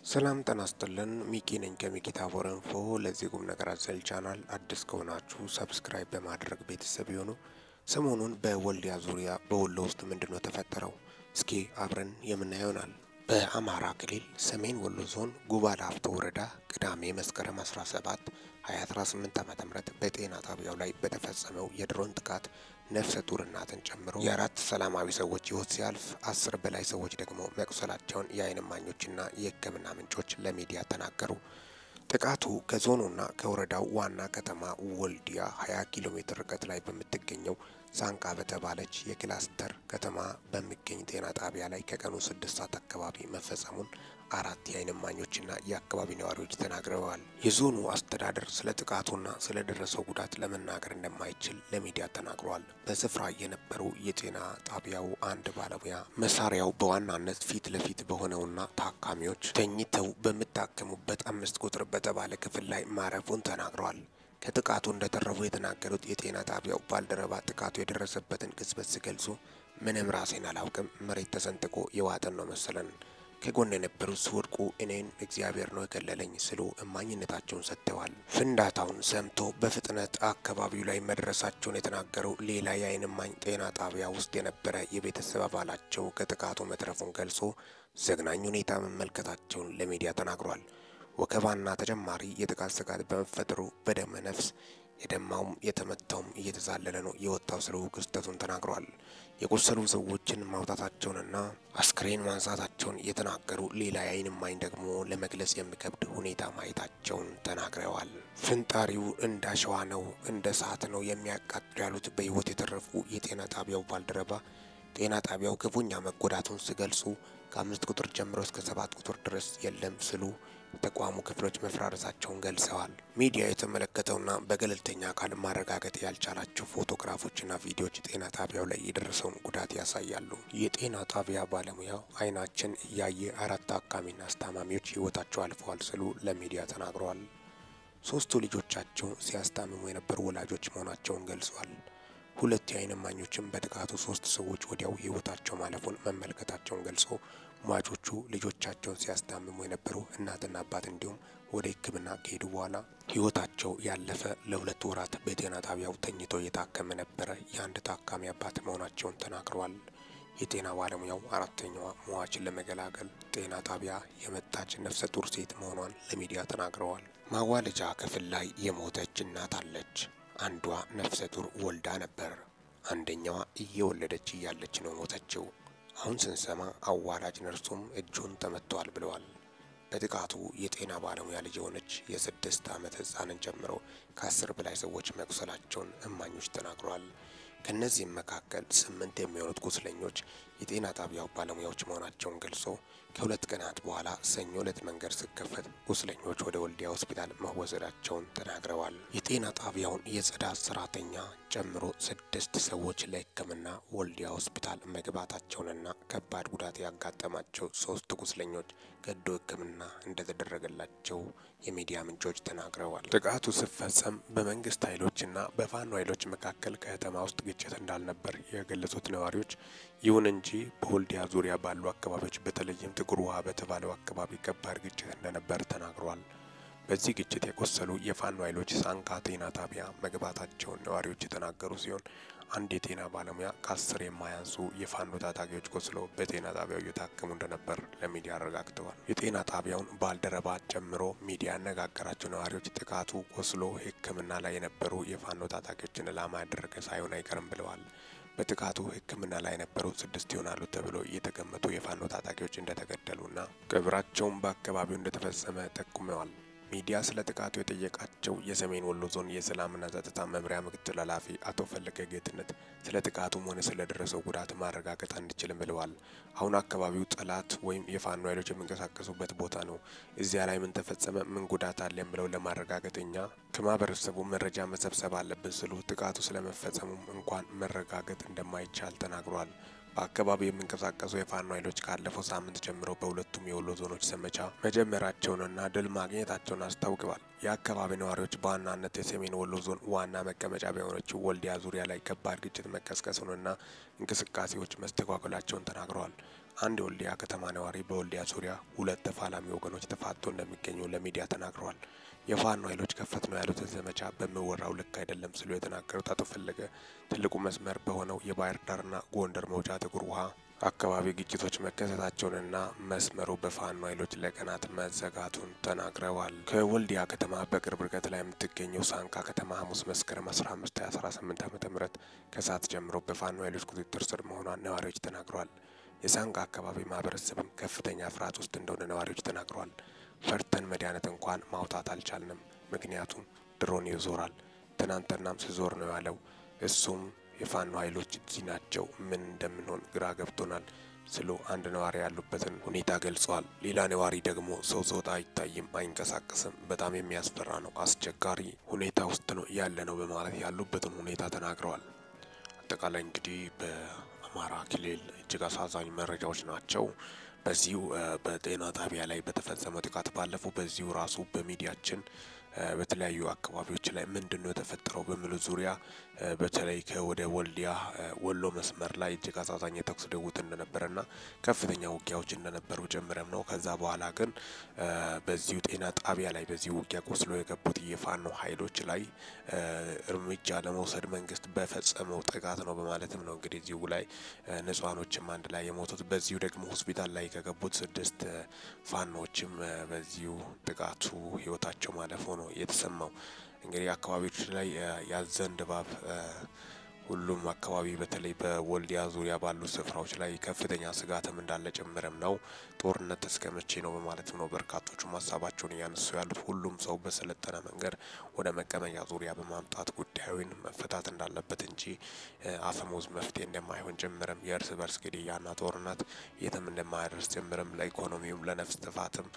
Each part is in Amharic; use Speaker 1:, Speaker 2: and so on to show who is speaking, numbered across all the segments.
Speaker 1: ሰላም ጤና ይስጥልን። ሚኪ ነኝ ከሚኪ ታቦር ኢንፎ። ለዚህ ቁም ነገር አዘል ቻናል አዲስ ከሆናችሁ ሰብስክራይብ በማድረግ ቤተሰብ ይሁኑ። ሰሞኑን በወልዲያ ዙሪያ በወሎ ውስጥ ምንድነው ተፈጠረው? እስኪ አብረን የምናየው ይሆናል። በአማራ ክልል ሰሜን ወሎ ዞን ጉባ ላፍቶ ወረዳ ቅዳሜ መስከረም 17 2018 ዓ.ም በጤና ጣቢያው ላይ በተፈጸመው የድሮን ጥቃት ነፍሰ ጡር እናትን ጨምሮ የአራት ሰላማዊ ሰዎች ሕይወት ሲያልፍ 10 በላይ ሰዎች ደግሞ መቁሰላቸውን የዓይን እማኞችና የሕክምና ምንጮች ለሚዲያ ተናገሩ። ጥቃቱ ከዞኑና ከወረዳው ዋና ከተማ ወልዲያ 20 ኪሎ ሜትር ርቀት ላይ በምትገኘው ሳንቃ በተባለች የክላስተር ከተማ በሚገኝ ጤና ጣቢያ ላይ ከቀኑ 6 ሰዓት አካባቢ መፈጸሙን አራት የዓይን እማኞችና የአካባቢ ነዋሪዎች ተናግረዋል። የዞኑ አስተዳደር ስለ ጥቃቱና ስለ ደረሰው ጉዳት ለመናገር እንደማይችል ለሚዲያ ተናግሯል። በስፍራ የነበሩ የጤና ጣቢያው አንድ ባለሙያ መሳሪያው በዋናነት ፊት ለፊት በሆነውና ታካሚዎች ተኝተው በሚታከሙበት 5 ቁጥር በተባለ ክፍል ላይ ማረፉን ተናግረዋል። ከጥቃቱ እንደተረፉ የተናገሩት የጤና ጣቢያው ባልደረባ ጥቃቱ የደረሰበትን ቅጽበት ሲገልጹ ምንም ራሴን አላውቅም፣ መሬት ተሰንጥቆ የዋጠን ነው መሰለን፣ ከጎን የነበሩት ሲወድቁ እኔን እግዚአብሔር ነው የገለለኝ ሲሉ እማኝነታቸውን ሰጥተዋል። ፍንዳታውን ሰምቶ በፍጥነት አካባቢው ላይ መድረሳቸውን የተናገሩ ሌላ የዓይን እማኝ ጤና ጣቢያ ውስጥ የነበረ የቤተሰብ አባላቸው ከጥቃቱ መትረፉን ገልጾ ዘግናኝ ሁኔታ መመልከታቸውን ለሚዲያ ተናግሯል። ወከባና ተጨማሪ የጥቃት ስጋት በመፈጠሩ በደመ ነፍስ የደማውም የተመታውም እየተዛለለ ነው የወጣው ሲሉ ክስተቱን ተናግሯል። የቆሰሉ ሰዎችን ማውጣታቸውንና አስክሬን ማንሳታቸውን የተናገሩ ሌላ የዓይን እማኝ ደግሞ ለመግለጽ የሚከብድ ሁኔታ ማየታቸውን ተናግረዋል። ፍንጣሪው እንደ አሸዋ ነው፣ እንደ እሳት ነው የሚያቃጥሉ ያሉት በሕይወት የተረፉ የጤና ጣቢያው ባልደረባ ጤና ጣቢያው ክፉኛ መጎዳቱን ሲገልጹ ከ5 ቁጥር ጀምሮ እስከ 7 ቁጥር ድረስ የለም ሲሉ ተቋሙ ክፍሎች መፍራረሳቸውን ገልጸዋል። ሚዲያ የተመለከተውና በገለልተኛ አካል ማረጋገጥ ያልቻላቸው ፎቶግራፎችና ቪዲዮዎች ጤና ጣቢያው ላይ የደረሰውን ጉዳት ያሳያሉ። የጤና ጣቢያ ባለሙያው ዓይናችን እያየ 4 ታካሚና አስታማሚዎች ሕይወታቸው አልፈዋል ሲሉ ለሚዲያ ተናግረዋል። 3 ልጆቻቸው ሲያስታምሙ የነበሩ ወላጆች መሆናቸውን ገልጿል። 2 የዓይን እማኞችም በጥቃቱ 3 ሰዎች ወዲያው ሕይወታቸው ማለፉን መመልከታቸውን ገልጾ ሟቾቹ ልጆቻቸውን ሲያስታምሙ የነበሩ እናትና አባት እንዲሁም ወደ ሕክምና ከሄዱ በኋላ ሕይወታቸው ያለፈ ለ2 ወራት በጤና ጣቢያው ተኝቶ እየታከመ ነበረ የአንድ ታካሚ አባት መሆናቸውን ተናግረዋል። የጤና ባለሙያው አራተኛዋ ሟችን ለመገላገል ጤና ጣቢያ የመጣች ነፍሰ ጡር ሴት መሆኗን ለሚዲያ ተናግረዋል። ማዋለጃ ክፍል ላይ የሞተች እናት አለች። አንዷ ነፍሰ ጡር ወልዳ ነበር። አንደኛዋ እየወለደች እያለች ነው ሞተችው። አሁን ስንሰማ አዋላጅ ነርሱም እጁን ተመቷል ብለዋል። በጥቃቱ የጤና ባለሙያ ልጅ የሆነች የ6 ዓመት ሕፃንን ጨምሮ ከ10 በላይ ሰዎች መቁሰላቸውን እማኞች ተናግረዋል። ከነዚህም መካከል 8 የሚሆኑት ቁስለኞች የጤና ጣቢያው ባለሙያዎች መሆናቸውን ገልጾ ከ2 ቀናት በኋላ ሰኞ ዕለት መንገድ ሲከፈት ቁስለኞች ወደ ወልዲያ ሆስፒታል መወሰዳቸውን ተናግረዋል። የጤና ጣቢያውን የጽዳት ሰራተኛ ጨምሮ 6 ሰዎች ለሕክምና ወልዲያ ሆስፒታል መግባታቸውንና ከባድ ጉዳት ያጋጠማቸው 3 ቁስለኞች ቀዶ ሕክምና እንደተደረገላቸው የሚዲያ ምንጮች ተናግረዋል። ጥቃቱ ሲፈጸም በመንግስት ኃይሎችና በፋኖ ኃይሎች መካከል ከተማ ውስጥ ግጭት እንዳልነበር የገለጹት ነዋሪዎች፣ ይሁን እንጂ በወልዲያ ዙሪያ ባሉ አካባቢዎች በተለይም ጥቁር ውሃ በተባለው አካባቢ ከባድ ግጭት እንደነበር ተናግረዋል። በዚህ ግጭት የቆሰሉ የፋኖ ኃይሎች ሳንቃ ጤና ጣቢያ መግባታቸውን ነዋሪዎች የተናገሩ ሲሆን አንድ የጤና ባለሙያ ከ10 የማያንሱ የፋኖ ታጣቂዎች ቆስለው በጤና ጣቢያው እየታከሙ እንደነበር ለሚዲያ አረጋግጠዋል። የጤና ጣቢያውን ባልደረባ ጨምሮ ሚዲያ ያነጋገራቸው ነዋሪዎች ጥቃቱ ቆስሎ ሕክምና ላይ የነበሩ የፋኖ ታጣቂዎችን ኢላማ ያደረገ ሳይሆን አይቀርም ብለዋል። በጥቃቱ ሕክምና ላይ የነበሩ 6 ይሆናሉ ተብሎ የተገመቱ የፋኖ ታጣቂዎች እንደተገደሉና ቀብራቸውም በአካባቢው እንደተፈጸመ ጠቁመዋል። ሚዲያ ስለ ጥቃቱ የጠየቃቸው የሰሜን ወሎ ዞን የሰላምና ጸጥታ መምሪያ ምክትል ኃላፊ አቶ ፈለቀ ጌትነት ስለ ጥቃቱም ሆነ ስለ ደረሰው ጉዳት ማረጋገጥ አንችልም ብለዋል። አሁን አካባቢው ጠላት ወይም የፋኖ ኃይሎች የሚንቀሳቀሱበት ቦታ ነው። እዚያ ላይ ምን ተፈጸመ፣ ምን ጉዳት አለ ብለው ለማረጋገጥ እኛ ከማህበረሰቡ መረጃ መሰብሰብ አለብን ሲሉ ጥቃቱ ስለመፈጸሙም እንኳን መረጋገጥ እንደማይቻል ተናግሯል። በአካባቢው የሚንቀሳቀሱ የፋኖ ኃይሎች ካለፈው ሳምንት ጀምሮ በሁለቱም የወሎ ዞኖች ዘመቻ መጀመራቸውንና ድል ማግኘታቸውን አስታውቀዋል። የአካባቢ ነዋሪዎች በዋናነት የሰሜን ወሎ ዞን ዋና መቀመጫ በሆነችው ወልዲያ ዙሪያ ላይ ከባድ ግጭት መቀስቀሱንና እንቅስቃሴዎች መስተጓጎላቸውን ተናግረዋል። አንድ የወልዲያ ከተማ ነዋሪ በወልዲያ ዙሪያ ሁለት ተፋላሚ ወገኖች ተፋጠው እንደሚገኙ ለሚዲያ ተናግረዋል። የፋኖ ኃይሎች ከፈት ነው ያሉትን ዘመቻ በሚወራው ልክ አይደለም ሲሉ የተናገሩት አቶ ፈለገ ትልቁ መስመር በሆነው የባህር ዳርና ጎንደር መውጫ ጥቁር ውሃ አካባቢ ግጭቶች መከሰታቸውንና መስመሩ በፋኖ ኃይሎች ለቀናት መዘጋቱን ተናግረዋል። ከወልዲያ ከተማ በቅርብ ርቀት ላይ የምትገኘው ሳንቃ ከተማ ሐሙስ መስከረም 15 2018 ዓ.ም ከሰዓት ጀምሮ በፋኖ ኃይሎች ቁጥጥር ስር መሆኗን ነዋሪዎች ተናግረዋል። የሳንቃ አካባቢ ማህበረሰብም ከፍተኛ ፍርሃት ውስጥ እንደሆነ ነዋሪዎች ተናግረዋል። ፈርተን መድኃኒት እንኳን ማውጣት አልቻልንም፣ ምክንያቱም ድሮን ይዞራል። ትናንትናም ሲዞር ነው ያለው። እሱም የፋኖ ኃይሎች እዚህ ናቸው፣ ምን እንደምንሆን ግራ ገብቶናል ስሉ አንድ ነዋሪ ያሉበትን ሁኔታ ገልጸዋል። ሌላ ነዋሪ ደግሞ ሰው ሲወጣ አይታይም፣ አይንቀሳቀስም፣ በጣም የሚያስፈራ ነው፣ አስቸጋሪ ሁኔታ ውስጥ ነው ያለ ነው በማለት ያሉበትን ሁኔታ ተናግረዋል። አጠቃላይ እንግዲህ በአማራ ክልል እጅግ አሳዛኝ መረጃዎች ናቸው። በዚሁ በጤና ጣቢያ ላይ በተፈጸመው ጥቃት ባለፈው በዚሁ ራሱ በሚዲያችን በተለያዩ አካባቢዎች ላይ ምንድነው የተፈጠረው በሚሉ ዙሪያ በተለይ ከወደ ወልዲያ ወሎ መስመር ላይ እጅግ አሳዛኝ የተኩስ ልውውጥ እንደነበረና ከፍተኛ ውጊያዎች እንደነበሩ ጀምረም ነው። ከዛ በኋላ ግን በዚሁ ጤና ጣቢያ ላይ በዚሁ ውጊያ ቆስሎ የገቡት የፋኖ ኃይሎች ላይ እርምጃ ለመውሰድ መንግስት በፈጸመው ጥቃት ነው በማለትም ነው እንግዲህ እዚሁ ላይ ንጹሃኖችም አንድ ላይ የሞቱት። በዚሁ ደግሞ ሆስፒታል ላይ ከገቡት 6 ፋኖችም በዚሁ ጥቃቱ ህይወታቸው ማለፉ ነው የተሰማው። እንግዲህ አካባቢዎች ላይ ያዘን ድባብ ሁሉም አካባቢ በተለይ በወልዲያ ዙሪያ ባሉ ስፍራዎች ላይ ከፍተኛ ስጋትም እንዳለ ጭምርም ነው። ጦርነት እስከመቼ ነው በማለት ነው በርካቶቹ ሀሳባቸውን እያነሱ ያሉት። ሁሉም ሰው በሰለጠነ መንገድ ወደ መቀመጫ ዙሪያ በማምጣት ጉዳዩን መፈታት እንዳለበት እንጂ አፈሙዝ መፍትሄ እንደማይሆን ጭምርም የእርስ በርስ ግድያና ጦርነት የትም እንደማያደርስ ጭምርም ለኢኮኖሚውም ለነፍስ ጥፋትም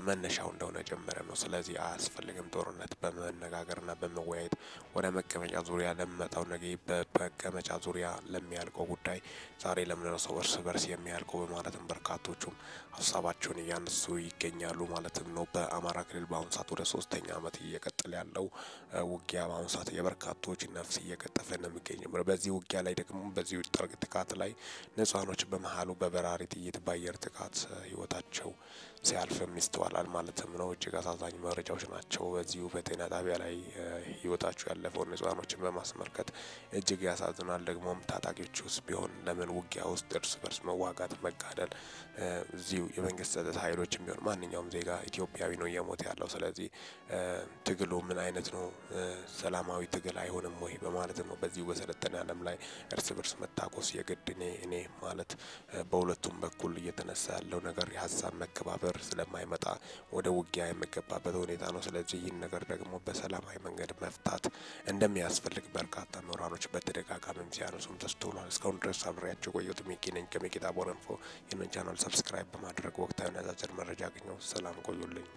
Speaker 1: መነሻው እንደሆነ ጭምርም ነው። ስለዚህ አያስፈልግም ጦርነት በመነጋገርና በመወያየት ወደ መቀመጫ ዙሪያ ለሚመጣው ነገ በመቀመጫ ዙሪያ ለሚያልቀው ጉዳይ ዛሬ ለምንድነው ሰው እርስ በርስ የሚያልቀው በማለትም በርካቶቹም ሀሳባቸውን እያነሱ ይገኛሉ ማለትም ነው። በአማራ ክልል በአሁኑ ሰዓት ወደ 3ኛ ዓመት እየቀጠለ ያለው ውጊያ በአሁኑ ሰዓት የበርካቶች ነፍስ እየቀጠፈ ነው የሚገኘው። በዚህ ውጊያ ላይ ደግሞ በዚህ ጥቃት ላይ ንጹሃኖች በመሃሉ በበራሪ ጥይት በአየር ጥቃት ህይወታቸው ሲያልፍም ይስተዋላል ማለትም ነው። እጅግ አሳዛኝ መረጃዎች ናቸው። በዚሁ በጤና ጣቢያ ላይ ህይወታቸው ያለፈው ንጹሃኖችን በማስመልከት እጅግ ያሳዝናል። ደግሞም ታጣቂዎች ውስጥ ቢሆን ለምን ውጊያ ውስጥ እርስ በርስ መዋጋት መጋደል እዚሁ የመንግስት ጸጥታ ኃይሎችም ቢሆን ማንኛውም ዜጋ ኢትዮጵያዊ ነው እየሞተ ያለው። ስለዚህ ትግሉ ምን አይነት ነው? ሰላማዊ ትግል አይሆንም ወይ በማለት ነው በዚሁ በሰለጠነ ዓለም ላይ እርስ በርስ መታኮስ የግድ እኔ ማለት በሁለቱም በኩል እየተነሳ ያለው ነገር የሀሳብ መከባበር ስለማይመጣ ወደ ውጊያ የሚገባበት ሁኔታ ነው። ስለዚህ ይህን ነገር ደግሞ በሰላማዊ መንገድ መፍታት እንደሚያስፈልግ በርካታ ምሁራኖች በተደጋጋሚም ሲያነሱም ተስተውሏል። እስካሁን ድረስ አብሬያቸው ቆየሁት። ሚኪ ነኝ ከሚኪታ ቦረንፎ። ይህንን ቻናል ሰብስክራይብ በማድረግ ወቅታዊ አጫጭር መረጃ አግኘው። ሰላም ቆዩልኝ።